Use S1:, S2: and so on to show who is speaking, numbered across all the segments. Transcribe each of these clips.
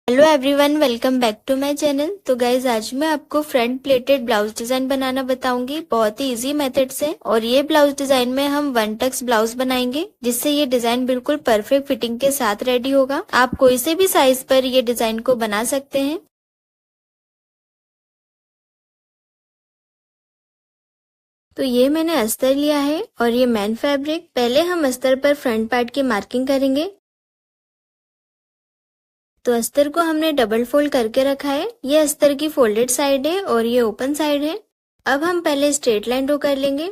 S1: Hello everyone, welcome back to my channel. तो guys आज मैं आपको फ्रंट प्लेटेड ब्लाउज डिजाइन बनाना बताऊंगी बहुत ही इजी मेथड से। और ये ब्लाउज डिजाइन में हम वन टक्स ब्लाउज बनाएंगे, जिससे ये डिजाइन बिल्कुल परफेक्ट फिटिंग के साथ रेडी होगा। आप कोई से भी साइज पर ये डिजाइन को बना सकते हैं। तो ये मैंने अस्तर लिया है और ये मेन फैब्रिक। पहले हम अस्तर पर फ्रंट पार्ट की मार्किंग करेंगे। तो अस्तर को हमने डबल फोल्ड करके रखा है। ये अस्तर की फोल्डेड साइड है और ये ओपन साइड है। अब हम पहले स्ट्रेट लाइन ड्रॉ कर लेंगे।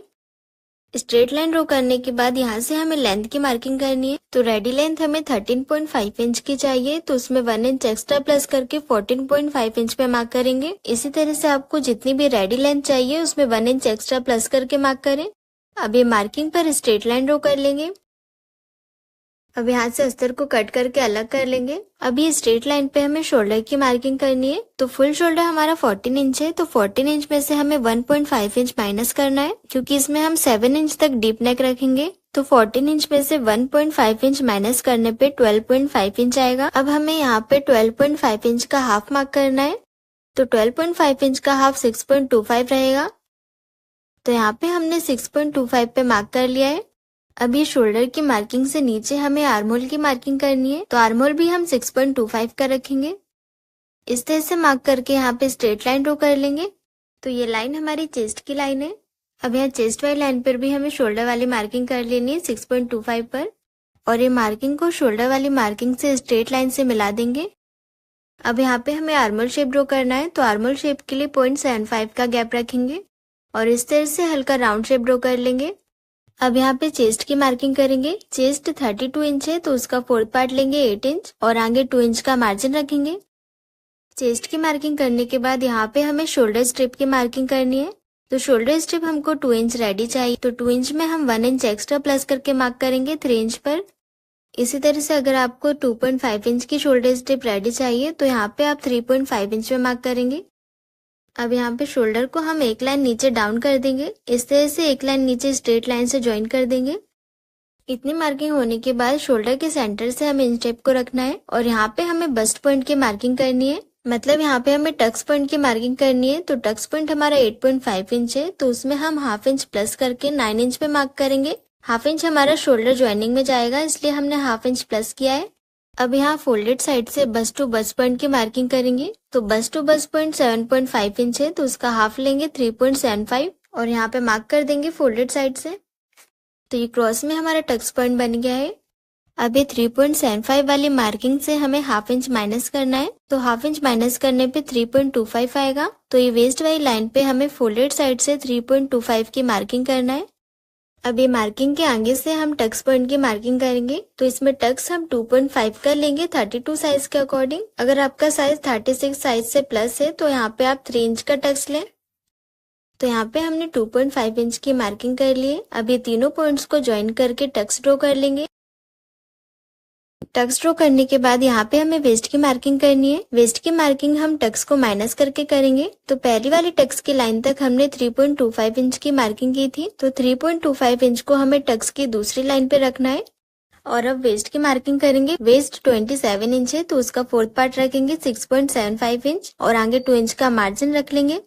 S1: स्ट्रेट लाइन ड्रॉ करने के बाद यहाँ से हमें लेंथ की मार्किंग करनी है। तो रेडी लेंथ हमें 13.5 इंच की चाहिए, तो उसमें 1 इंच एक्स्ट्रा प्लस करके 14.5 इंच पे मार्क करेंगे। इसी तरह से आपको जितनी भी रेडी लेंथ चाहिए उसमें 1 इंच एक्स्ट्रा प्लस करके मार्क करें। अब ये मार्किंग पर स्ट्रेट लाइन ड्रॉ कर लेंगे। अब यहाँ से अस्तर को कट करके अलग कर लेंगे। अब ये स्ट्रेट लाइन पे हमें शोल्डर की मार्किंग करनी है। तो फुल शोल्डर हमारा 14 इंच है, तो 14 इंच में से हमें 1.5 इंच माइनस करना है, क्योंकि इसमें हम 7 इंच तक डीप नेक रखेंगे। तो 14 इंच में से 1.5 इंच माइनस करने पे 12.5 इंच आएगा। अब हमें यहाँ पे 12.5 इंच का हाफ मार्क करना है। तो 12.5 इंच का हाफ 6.25 रहेगा। तो यहाँ पे हमने 6.25 पे मार्क कर लिया है। अब ये शोल्डर की मार्किंग से नीचे हमें आर्महोल की मार्किंग करनी है। तो आर्महोल भी हम 6.25 का रखेंगे। इस तरह से मार्क करके यहाँ पे स्ट्रेट लाइन ड्रॉ कर लेंगे। तो ये लाइन हमारी चेस्ट की लाइन है। अब यहाँ चेस्ट वाली लाइन पर भी हमें शोल्डर वाली मार्किंग कर लेनी है 6.25 पर। और ये मार्किंग को शोल्डर वाली मार्किंग से स्ट्रेट लाइन से मिला देंगे। अब यहाँ पे हमें आर्महोल शेप ड्रॉ करना है। तो आर्महोल शेप के लिए 0.75 का गैप रखेंगे और इस तरह से हल्का राउंड शेप ड्रॉ कर लेंगे। अब यहाँ पे चेस्ट की मार्किंग करेंगे। चेस्ट 32 इंच है, तो उसका फोर्थ पार्ट लेंगे 8 इंच और आगे 2 इंच का मार्जिन रखेंगे। चेस्ट की मार्किंग करने के बाद यहाँ पे हमें शोल्डर स्ट्रिप की मार्किंग करनी है। तो शोल्डर स्ट्रिप हमको 2 इंच रेडी चाहिए। तो 2 इंच में हम 1 इंच एक्स्ट्रा प्लस करके मार्क करेंगे 3 इंच पर। इसी तरह से अगर आपको 2.5 इंच की शोल्डर स्ट्रिप रेडी चाहिए तो यहाँ पे आप 3.5 इंच में मार्क करेंगे। अब यहाँ पे शोल्डर को हम एक लाइन नीचे डाउन कर देंगे। इस तरह से एक लाइन नीचे स्ट्रेट लाइन से ज्वाइन कर देंगे। इतनी मार्किंग होने के बाद शोल्डर के सेंटर से हमें इंच टेप को रखना है और यहाँ पे हमें बस्ट पॉइंट की मार्किंग करनी है। मतलब यहाँ पे हमें टक्स पॉइंट की मार्किंग करनी है। तो टक्स पॉइंट हमारा 8.5 इंच है, तो उसमें हम हाफ इंच प्लस करके 9 इंच पे मार्क करेंगे। हाफ इंच हमारा शोल्डर ज्वाइनिंग में जाएगा, इसलिए हमने हाफ इंच प्लस किया है। अब यहाँ फोल्डेड साइड से बस्ट टू बस्ट पॉइंट की मार्किंग करेंगे। तो bust to bust point 7.5 inch है, तो उसका हाफ लेंगे 3.75 और यहाँ पे मार्क कर देंगे फोल्डेड साइड से। तो ये क्रॉस में हमारा टक्स पॉइंट बन गया है। अब ये 3.75 वाली मार्किंग से हमें हाफ इंच माइनस करना है। तो हाफ इंच माइनस करने पे 3.25 आएगा। तो ये वेस्ट वाली लाइन पे हमें फोल्डेड साइड से 3.25 की मार्किंग करना है। अब ये मार्किंग के आगे से हम टक्स पॉइंट की मार्किंग करेंगे। तो इसमें टक्स हम 2.5 कर लेंगे 32 साइज के अकॉर्डिंग। अगर आपका साइज 36 साइज से प्लस है तो यहाँ पे आप 3 इंच का टक्स लें। तो यहाँ पे हमने 2.5 इंच की मार्किंग कर ली है। अब ये तीनों पॉइंट्स को ज्वाइन करके टक्स ड्रॉ कर लेंगे। टक्स ड्रॉ करने के बाद यहाँ पे हमें वेस्ट की मार्किंग करनी है। वेस्ट की मार्किंग हम टक्स को माइनस करके करेंगे। तो पहली वाली टक्स की लाइन तक हमने 3.25 इंच की मार्किंग की थी, तो 3.25 इंच को हमें टक्स की दूसरी लाइन पे रखना है। और अब वेस्ट की मार्किंग करेंगे। वेस्ट 27 इंच है, तो उसका फोर्थ पार्ट रखेंगे 6.75 इंच और आगे 2 इंच का मार्जिन रख लेंगे।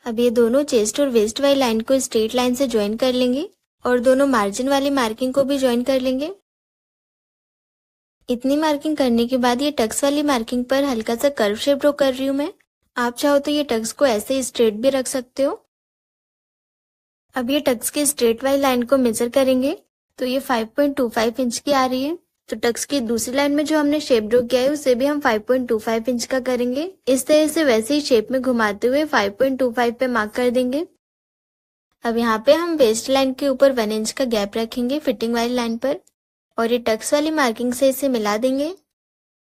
S1: अब ये दोनों चेस्ट और वेस्ट वाली लाइन को स्ट्रेट लाइन से ज्वाइन कर लेंगे और दोनों मार्जिन वाली मार्किंग को भी ज्वाइन कर लेंगे। इतनी मार्किंग करने के बाद ये टक्स वाली मार्किंग पर हल्का सा कर्व शेप ड्रॉ कर रही हूँ मैं। आप चाहो तो ये टक्स को ऐसे स्ट्रेट भी रख सकते हो। अब ये टक्स के स्ट्रेट वाली लाइन को मेजर करेंगे। तो ये 5.25 इंच की आ रही है। तो टक्स की दूसरी लाइन में जो हमने शेप ड्रॉ किया है उसे भी हम 5.25 इंच का करेंगे। इस तरह से वैसे ही शेप में घुमाते हुए 5.25 पे मार्क कर देंगे। अब यहाँ पे हम वेस्ट लाइन के ऊपर 1 इंच का गैप रखेंगे फिटिंग वाली लाइन पर और ये टक्स वाली मार्किंग से इसे मिला देंगे।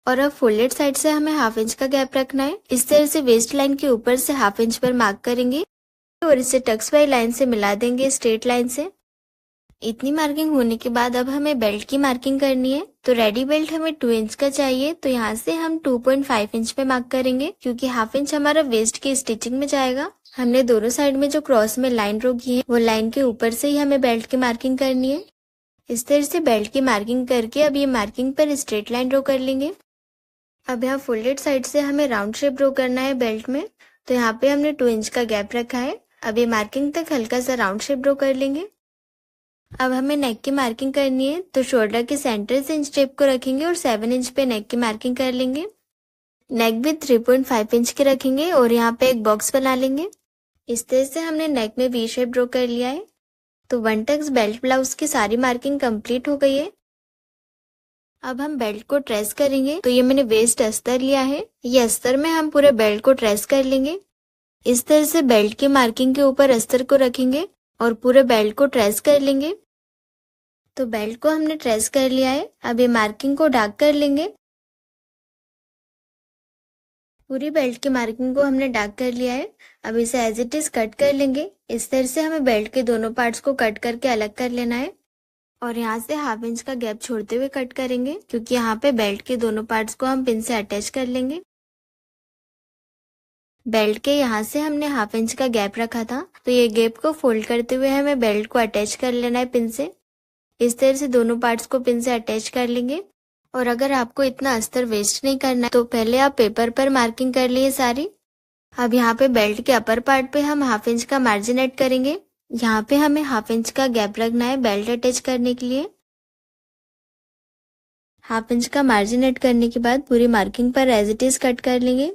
S1: और अब फोल्डेड साइड से हमें हाफ इंच का गैप रखना है। इस तरह से वेस्ट लाइन के ऊपर से हाफ इंच पर मार्क करेंगे और इसे टक्स वाली लाइन से मिला देंगे स्ट्रेट लाइन से। इतनी मार्किंग होने के बाद अब हमें बेल्ट की मार्किंग करनी है। तो रेडी बेल्ट हमें 2 इंच का चाहिए, तो यहाँ से हम 2.5 इंच पे मार्क करेंगे, क्योंकि हाफ इंच हमारा वेस्ट की स्टिचिंग में जाएगा। हमने दोनों साइड में जो क्रॉस में लाइन ड्रॉ की है वो लाइन के ऊपर से ही हमें बेल्ट की मार्किंग करनी है। इस तरह से बेल्ट की मार्किंग करके अब ये मार्किंग पर स्ट्रेट लाइन ड्रॉ कर लेंगे। अब यहाँ फोल्डेड साइड से हमें राउंड शेप ड्रॉ करना है बेल्ट में, तो यहाँ पे हमने 2 इंच का गैप रखा है। अब ये मार्किंग तक हल्का सा राउंड शेप ड्रॉ कर लेंगे। अब हमें नेक की मार्किंग करनी है, तो शोल्डर के सेंटर से इंच टेप को रखेंगे और 7 इंच पे नेक की मार्किंग कर लेंगे। नेक भी 3.5 इंच के रखेंगे और यहाँ पे एक बॉक्स बना लेंगे। इस तरह से हमने नेक में वी शेप ड्रॉ कर लिया है। तो 1 टक्स बेल्ट ब्लाउज की सारी मार्किंग कंप्लीट हो गई है। अब हम बेल्ट को ट्रेस करेंगे, तो ये मैंने वेस्ट अस्तर लिया है। ये अस्तर में हम पूरे बेल्ट को ट्रेस कर लेंगे। इस तरह से बेल्ट की मार्किंग के ऊपर अस्तर को रखेंगे और पूरे बेल्ट को ट्रेस कर लेंगे। तो बेल्ट को हमने ट्रेस कर लिया है। अब ये मार्किंग को डार्क कर लेंगे। पूरी बेल्ट की मार्किंग को हमने डार्क कर लिया है। अब इसे एज इट इज कट कर लेंगे। इस तरह से हमें बेल्ट के दोनों पार्ट्स को कट करके अलग कर लेना है और यहाँ से हाफ इंच का गैप छोड़ते हुए कट करेंगे, क्योंकि यहाँ पे बेल्ट के दोनों पार्ट्स को हम पिन से अटैच कर लेंगे। बेल्ट के यहाँ से हमने हाफ इंच का गैप रखा था, तो ये गैप को फोल्ड करते हुए हमें बेल्ट को अटैच कर लेना है पिन से। इस तरह से दोनों पार्ट्स को पिन से अटैच कर लेंगे। और अगर आपको इतना अस्तर वेस्ट नहीं करना है, तो पहले आप पेपर पर मार्किंग कर लिए सारी। अब यहाँ पे बेल्ट के अपर पार्ट पे हम हाफ इंच का मार्जिन ऐड करेंगे। यहाँ पे हमें हाफ इंच का गैप रखना है बेल्ट अटैच करने के लिए। हाफ इंच का मार्जिन ऐड करने के बाद पूरी मार्किंग पर एज इट इज कट कर लेंगे।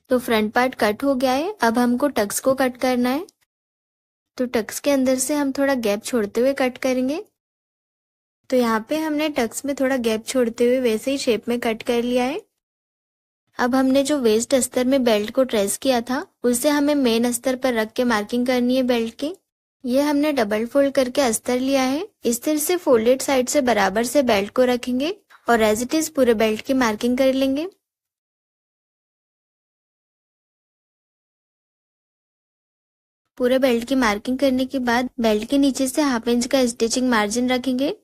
S1: तो फ्रंट पार्ट कट हो गया है। अब हमको टक्स को कट करना है, तो टक्स के अंदर से हम थोड़ा गैप छोड़ते हुए कट करेंगे। तो यहाँ पे हमने टक्स में थोड़ा गैप छोड़ते हुए वैसे ही शेप में कट कर लिया है। अब हमने जो वेस्ट अस्तर में बेल्ट को ट्रेस किया था, उसे हमें मेन अस्तर पर रख के मार्किंग करनी है बेल्ट की। ये हमने डबल फोल्ड करके अस्तर लिया है। इस तरह से फोल्डेड साइड से बराबर से बेल्ट को रखेंगे और एज इट इज पूरे बेल्ट की मार्किंग कर लेंगे। पूरे बेल्ट की मार्किंग करने के बाद बेल्ट के नीचे से हाफ इंच का स्टिचिंग मार्जिन रखेंगे।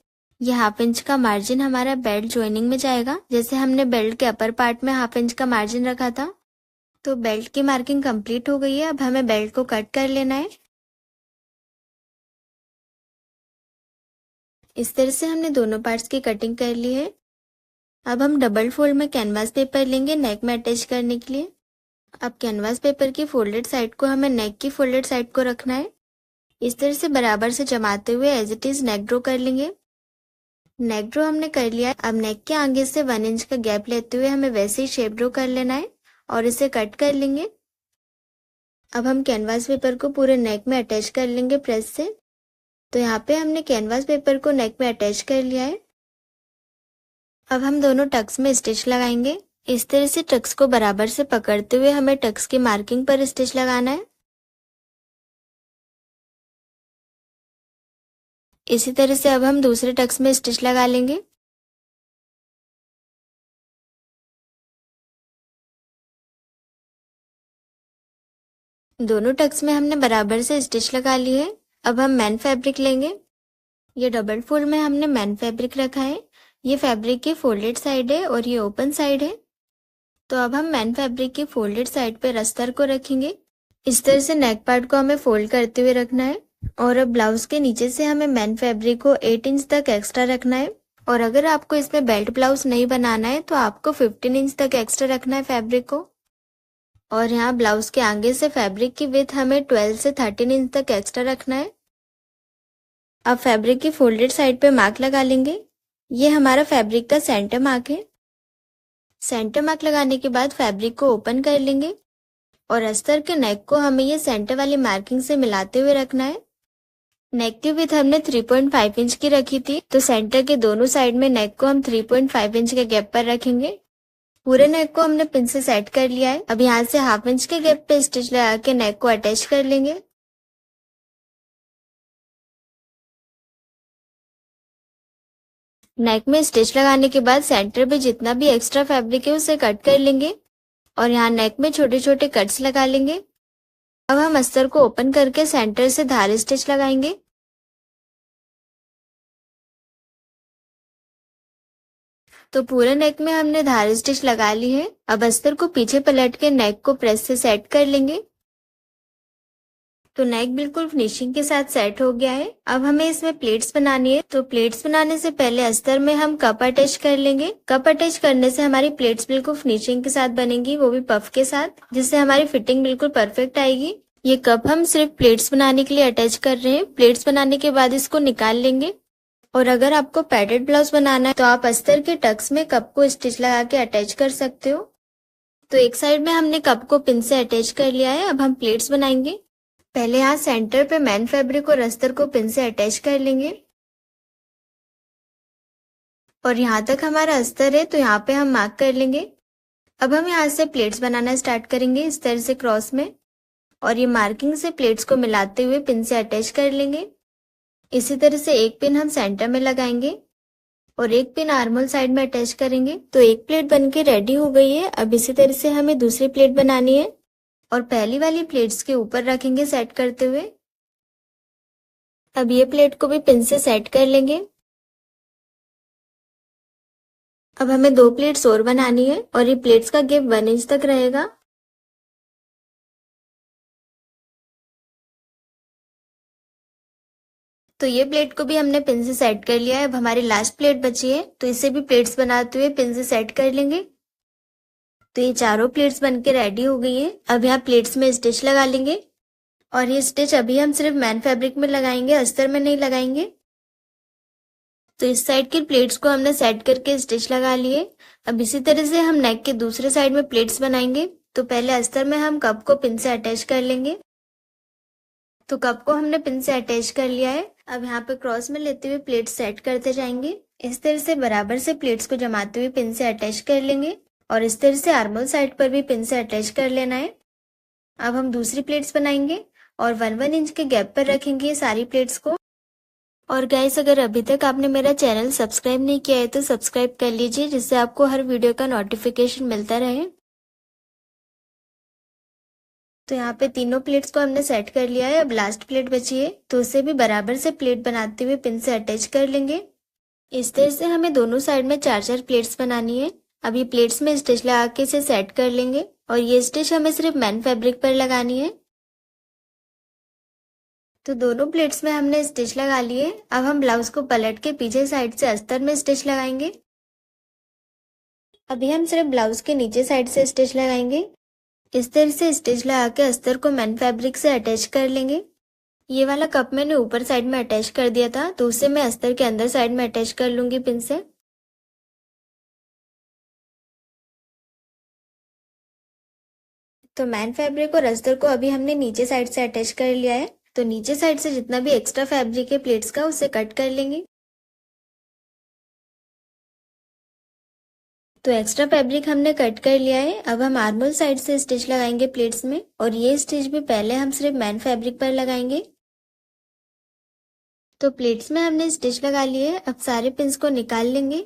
S1: ये हाफ इंच का मार्जिन हमारा बेल्ट ज्वाइनिंग में जाएगा, जैसे हमने बेल्ट के अपर पार्ट में हाफ इंच का मार्जिन रखा था। तो बेल्ट की मार्किंग कंप्लीट हो गई है। अब हमें बेल्ट को कट कर लेना है। इस तरह से हमने दोनों पार्ट्स की कटिंग कर ली है। अब हम डबल फोल्ड में कैनवास पेपर लेंगे नेक में अटैच करने के लिए। अब कैनवास पेपर की फोल्डेड साइड को हमें नेक की फोल्डेड साइड को रखना है। इस तरह से बराबर से जमाते हुए as it is neck draw कर लेंगे। नेक ड्रॉ हमने कर लिया है। अब नेक के आगे से 1 इंच का गैप लेते हुए हमें वैसे ही शेप ड्रॉ कर लेना है और इसे कट कर लेंगे। अब हम कैनवास पेपर को पूरे नेक में अटैच कर लेंगे प्रेस से। तो यहाँ पे हमने कैनवास पेपर को नेक में अटैच कर लिया है। अब हम दोनों टक्स में स्टिच लगाएंगे। इस तरह से टक्स को बराबर से पकड़ते हुए हमें टक्स की मार्किंग पर स्टिच लगाना है। इसी तरह से अब हम दूसरे टक्स में स्टिच लगा लेंगे। दोनों टक्स में हमने बराबर से स्टिच लगा ली है। अब हम मैन फैब्रिक लेंगे। ये डबल फोल्ड में हमने मैन फैब्रिक रखा है। ये फैब्रिक की फोल्डेड साइड है और ये ओपन साइड है। तो अब हम मैन फैब्रिक की फोल्डेड साइड पे अस्तर को रखेंगे। इस तरह से नेक पार्ट को हमें फोल्ड करते हुए रखना है और अब ब्लाउज के नीचे से हमें मैन फैब्रिक को 8 इंच तक एक्स्ट्रा रखना है। और अगर आपको इसमें बेल्ट ब्लाउज नहीं बनाना है, तो आपको 15 इंच तक एक्स्ट्रा रखना है फैब्रिक को। और यहाँ ब्लाउज के आगे से फैब्रिक की विड्थ हमें 12 से 13 इंच तक एक्स्ट्रा रखना है। अब फैब्रिक की फोल्डेड साइड पे मार्क लगा लेंगे। ये हमारा फैब्रिक का सेंटर मार्क है। सेंटर मार्क लगाने के बाद फैब्रिक को ओपन कर लेंगे और अस्तर के नेक को हमें ये सेंटर वाली मार्किंग से मिलाते हुए रखना है। नेक की विड्थ हमने 3.5 इंच की रखी थी, तो सेंटर के दोनों साइड में नेक को हम 3.5 इंच के गैप पर रखेंगे। पूरे नेक को हमने पिन से सेट कर लिया है। अब यहाँ से हाफ इंच के गैप पे स्टिच लगा के नेक को अटैच कर लेंगे। नेक में स्टिच लगाने के बाद सेंटर पे जितना भी एक्स्ट्रा फैब्रिक है उसे कट कर लेंगे और यहाँ नेक में छोटे छोटे कट्स लगा लेंगे। अब हम अस्तर को ओपन करके सेंटर से धारी स्टिच लगाएंगे। तो पूरे नेक में हमने धारी स्टिच लगा ली है। अब अस्तर को पीछे पलट के नेक को प्रेस से सेट कर लेंगे। तो नेक बिल्कुल फिनिशिंग के साथ सेट हो गया है। अब हमें इसमें प्लेट्स बनानी है। तो प्लेट्स बनाने से पहले अस्तर में हम कप अटैच कर लेंगे। कप अटैच करने से हमारी प्लेट्स बिल्कुल फिनिशिंग के साथ बनेंगी, वो भी पफ के साथ, जिससे हमारी फिटिंग बिल्कुल परफेक्ट आएगी। ये कप हम सिर्फ प्लेट्स बनाने के लिए अटैच कर रहे हैं। प्लेट्स बनाने के बाद इसको निकाल लेंगे। और अगर आपको पैडेड ब्लाउज बनाना है तो आप अस्तर के टक्स में कप को स्टिच लगा के अटैच कर सकते हो। तो एक साइड में हमने कप को पिन से अटैच कर लिया है। अब हम प्लेट्स बनाएंगे। पहले यहाँ सेंटर पे मैन फैब्रिक और अस्तर को पिन से अटैच कर लेंगे। और यहाँ तक हमारा अस्तर है तो यहाँ पे हम मार्क कर लेंगे। अब हम यहाँ से प्लेट्स बनाना स्टार्ट करेंगे इस तरह से क्रॉस में, और ये मार्किंग से प्लेट्स को मिलाते हुए पिन से अटैच कर लेंगे। इसी तरह से एक पिन हम सेंटर में लगाएंगे और एक पिन आर्महोल साइड में अटैच करेंगे। तो एक प्लेट बनके रेडी हो गई है। अब इसी तरह से हमें दूसरी प्लेट बनानी है और पहली वाली प्लेट्स के ऊपर रखेंगे सेट करते हुए। अब ये प्लेट को भी पिन से सेट कर लेंगे। अब हमें 2 प्लेट्स और बनानी है और ये प्लेट्स का गैप 1 इंच तक रहेगा। तो ये प्लेट को भी हमने पिन से सेट कर लिया है। अब हमारी लास्ट प्लेट बची है तो इसे भी प्लेट्स बनाते हुए पिन से सेट कर लेंगे। तो ये चारों प्लेट्स बनके रेडी हो गई है। अब यहाँ प्लेट्स में स्टिच लगा लेंगे और ये स्टिच अभी हम सिर्फ मैन फैब्रिक में लगाएंगे, अस्तर में नहीं लगाएंगे। तो इस साइड की प्लेट्स को हमने सेट करके स्टिच लगा लिए। अब इसी तरह से हम नेक के दूसरे साइड में प्लेट्स बनाएंगे। तो पहले अस्तर में हम कप को पिन से अटैच कर लेंगे। तो कप को हमने पिन से अटैच कर लिया है। अब यहाँ पे क्रॉस में लेते हुए प्लेट सेट करते जाएंगे। इस तरह से बराबर से प्लेट्स को जमाते हुए पिन से अटैच कर लेंगे और इस तरह से आर्महोल साइड पर भी पिन से अटैच कर लेना है। अब हम दूसरी प्लेट्स बनाएंगे और 1-1 इंच के गैप पर रखेंगे ये सारी प्लेट्स को। और गाइस, अगर अभी तक आपने मेरा चैनल सब्सक्राइब नहीं किया है तो सब्सक्राइब कर लीजिए, जिससे आपको हर वीडियो का नोटिफिकेशन मिलता रहे। तो यहाँ पे तीनों प्लेट्स को हमने सेट कर लिया है। अब लास्ट प्लेट बची है तो उसे भी बराबर से प्लेट बनाते हुए पिन से अटैच कर लेंगे। इस तरह से हमें दोनों साइड में 4-4 प्लेट्स बनानी है। अब ये प्लेट्स में स्टिच लगा के इसे सेट कर लेंगे और ये स्टिच हमें सिर्फ मैन फैब्रिक पर लगानी है। तो दोनों प्लेट्स में हमने स्टिच लगा लिए। अब हम ब्लाउज को पलट के पीछे साइड से अस्तर में स्टिच लगाएंगे। अभी हम सिर्फ ब्लाउज के नीचे साइड से स्टिच लगाएंगे। इस तरह से स्टिच लगा के अस्तर को मैन फैब्रिक से अटैच कर लेंगे। ये वाला कप मैंने ऊपर साइड में अटैच कर दिया था तो उसे मैं अस्तर के अंदर साइड में अटैच कर लूंगी पिन से। तो मैन फैब्रिक और अस्तर को अभी हमने नीचे साइड से अटैच कर लिया है। तो नीचे साइड से जितना भी एक्स्ट्रा फैब्रिक है प्लेट्स का उसे कट कर लेंगे। तो एक्स्ट्रा फैब्रिक हमने कट कर लिया है। अब हम आर्महोल साइड से स्टिच लगाएंगे प्लेट्स में और ये स्टिच भी पहले हम सिर्फ मैन फैब्रिक पर लगाएंगे। तो प्लेट्स में हमने स्टिच लगा लिए। अब सारे पिंस को निकाल लेंगे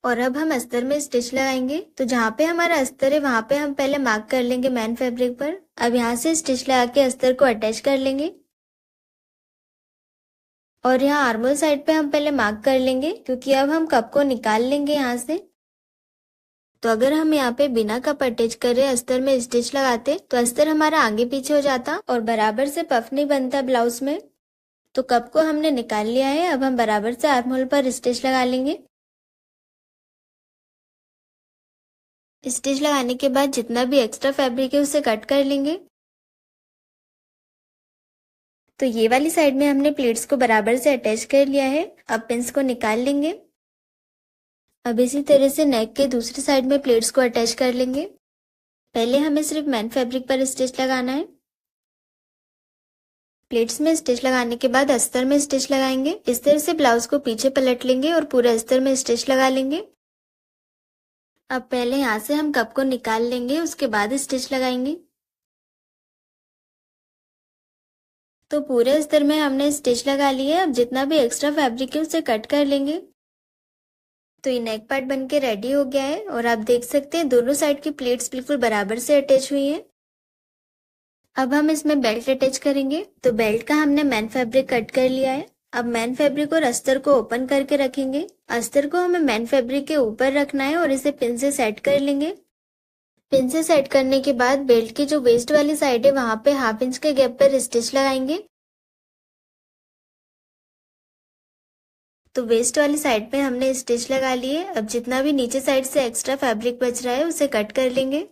S1: और अब हम अस्तर में स्टिच लगाएंगे। तो जहाँ पे हमारा अस्तर है वहां पे हम पहले मार्क कर लेंगे मैन फैब्रिक पर। अब यहाँ से स्टिच लगा के अस्तर को अटैच कर लेंगे और यहाँ आर्महोल साइड पे हम पहले मार्क कर लेंगे, क्योंकि अब हम कप को निकाल लेंगे यहाँ से। तो अगर हम यहाँ पे बिना कप अटैच करे अस्तर में स्टिच लगाते तो अस्तर हमारा आगे पीछे हो जाता और बराबर से पफ नहीं बनता ब्लाउज में। तो कप को हमने निकाल लिया है। अब हम बराबर से आर्महोल पर स्टिच लगा लेंगे। स्टिच लगाने के बाद जितना भी एक्स्ट्रा फैब्रिक है उसे कट कर लेंगे। तो ये वाली साइड में हमने प्लेट्स को बराबर से अटैच कर लिया है। अब पिंस को निकाल लेंगे। अब इसी तरह से नेक के दूसरी साइड में प्लेट्स को अटैच कर लेंगे। पहले हमें सिर्फ मैन फैब्रिक पर स्टिच लगाना है। प्लेट्स में स्टिच लगाने के बाद अस्तर में स्टिच लगाएंगे। इस तरह से ब्लाउज को पीछे पलट लेंगे और पूरे अस्तर में स्टिच लगा लेंगे। अब पहले यहाँ से हम कप को निकाल लेंगे, उसके बाद स्टिच लगाएंगे। तो पूरे अस्तर में हमने स्टिच लगा ली है। अब जितना भी एक्स्ट्रा फैब्रिक है उसे कट कर लेंगे। तो ये नेक पार्ट बनके रेडी हो गया है और आप देख सकते हैं दोनों साइड की प्लेट्स बिल्कुल बराबर से अटैच हुई हैं। अब हम इसमें बेल्ट अटैच करेंगे। तो बेल्ट का हमने मैन फैब्रिक कट कर लिया है। अब मैन फैब्रिक और अस्तर को ओपन करके रखेंगे। अस्तर को हमें मैन फैब्रिक के ऊपर रखना है और इसे पिन से सेट कर लेंगे। पिन से सेट करने के बाद बेल्ट की जो वेस्ट वाली साइड है वहां पे 1/2 इंच के गैप पर स्टिच लगाएंगे। तो वेस्ट वाली साइड पे हमने स्टिच लगा लिए। अब जितना भी नीचे साइड से एक्स्ट्रा फैब्रिक बच रहा है उसे कट कर लेंगे।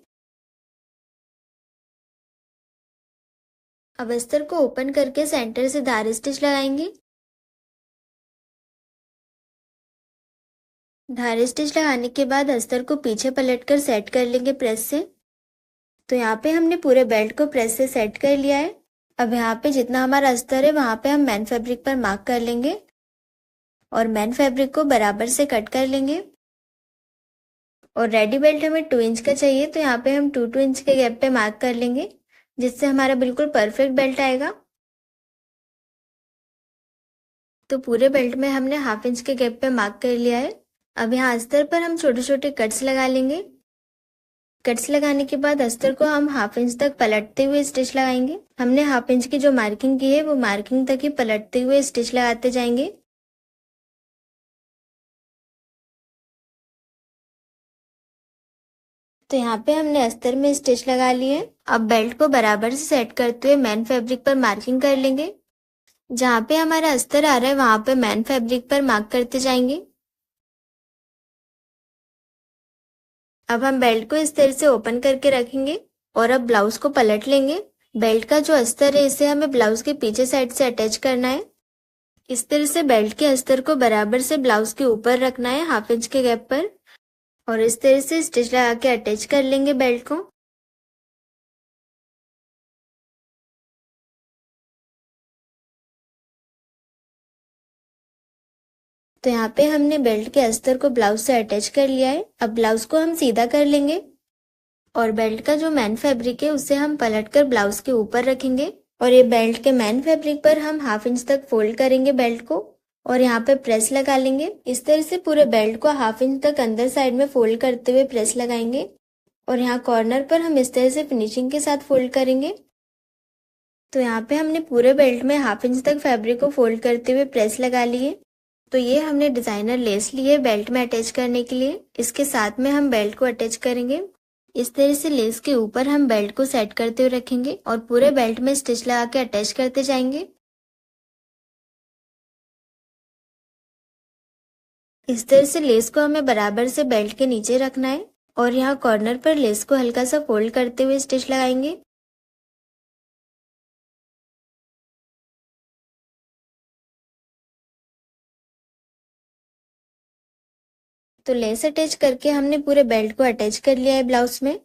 S1: अब अस्तर को ओपन करके सेंटर से धार स्टिच लगाएंगे। धार स्टिच लगाने के बाद अस्तर को पीछे पलटकर सेट कर लेंगे प्रेस से। तो यहाँ पे हमने पूरे बेल्ट को प्रेस से सेट कर लिया है। अब यहाँ पे जितना हमारा अस्तर है वहां पे हम मैन फैब्रिक पर मार्क कर लेंगे और मैन फैब्रिक को बराबर से कट कर लेंगे। और रेडी बेल्ट हमें 2 इंच का चाहिए, तो यहाँ पे हम 2 इंच के गैप पे मार्क कर लेंगे, जिससे हमारा बिल्कुल परफेक्ट बेल्ट आएगा। तो पूरे बेल्ट में हमने 1/2 इंच के गैप पे मार्क कर लिया है। अब यहाँ अस्तर पर हम छोटे छोटे कट्स लगा लेंगे। कट्स लगाने के बाद अस्तर को हम 1/2 इंच तक पलटते हुए स्टिच लगाएंगे। हमने 1/2 इंच की जो मार्किंग की है वो मार्किंग तक ही पलटते हुए स्टिच लगाते जाएंगे। तो यहाँ पे हमने अस्तर में स्टिच लगा लिए। अब बेल्ट को बराबर से सेट करते हुए मैन फैब्रिक पर मार्किंग कर लेंगे। जहाँ पे हमारा अस्तर आ रहा है वहां पे मैन फैब्रिक पर मार्क करते जाएंगे। अब हम बेल्ट को इस तरह से ओपन करके रखेंगे और अब ब्लाउज को पलट लेंगे। बेल्ट का जो अस्तर है इसे हमें ब्लाउज के पीछे साइड से अटैच करना है। इस तरह से बेल्ट के अस्तर को बराबर से ब्लाउज के ऊपर रखना है 1/2 इंच के गैप पर और इस तरह से स्टिच लगा के अटैच कर लेंगे बेल्ट को। तो यहाँ पे हमने बेल्ट के अस्तर को ब्लाउज से अटैच कर लिया है। अब ब्लाउज को हम सीधा कर लेंगे और बेल्ट का जो मैन फैब्रिक है उसे हम पलटकर ब्लाउज के ऊपर रखेंगे और ये बेल्ट के मैन फैब्रिक पर हम 1/2 इंच तक फोल्ड करेंगे बेल्ट को और यहाँ पे प्रेस लगा लेंगे। इस तरह से पूरे बेल्ट को 1/2 इंच तक अंदर साइड में फोल्ड करते हुए प्रेस लगाएंगे और यहाँ कॉर्नर पर हम इस तरह से फिनिशिंग के साथ फोल्ड करेंगे। तो यहाँ पे हमने पूरे बेल्ट में 1/2 इंच तक फैब्रिक को फोल्ड करते हुए प्रेस लगा लिए। तो ये हमने डिजाइनर लेस ली है बेल्ट में अटैच करने के लिए। इसके साथ में हम बेल्ट को अटैच करेंगे। इस तरह से लेस के ऊपर हम बेल्ट को सेट करते हुए रखेंगे और पूरे बेल्ट में स्टिच लगा के अटैच करते जाएंगे। इस तरह से लेस को हमें बराबर से बेल्ट के नीचे रखना है और यहाँ कॉर्नर पर लेस को हल्का सा फोल्ड करते हुए स्टिच लगाएंगे। तो लेस अटैच करके हमने पूरे बेल्ट को अटैच कर लिया है ब्लाउज में।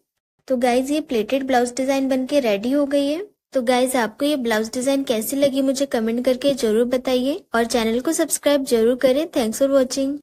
S1: तो गाइज ये प्लेटेड ब्लाउज डिजाइन बनके रेडी हो गई है। तो गाइज आपको ये ब्लाउज डिजाइन कैसी लगी मुझे कमेंट करके जरूर बताइए और चैनल को सब्सक्राइब जरूर करें। Thanks for watching.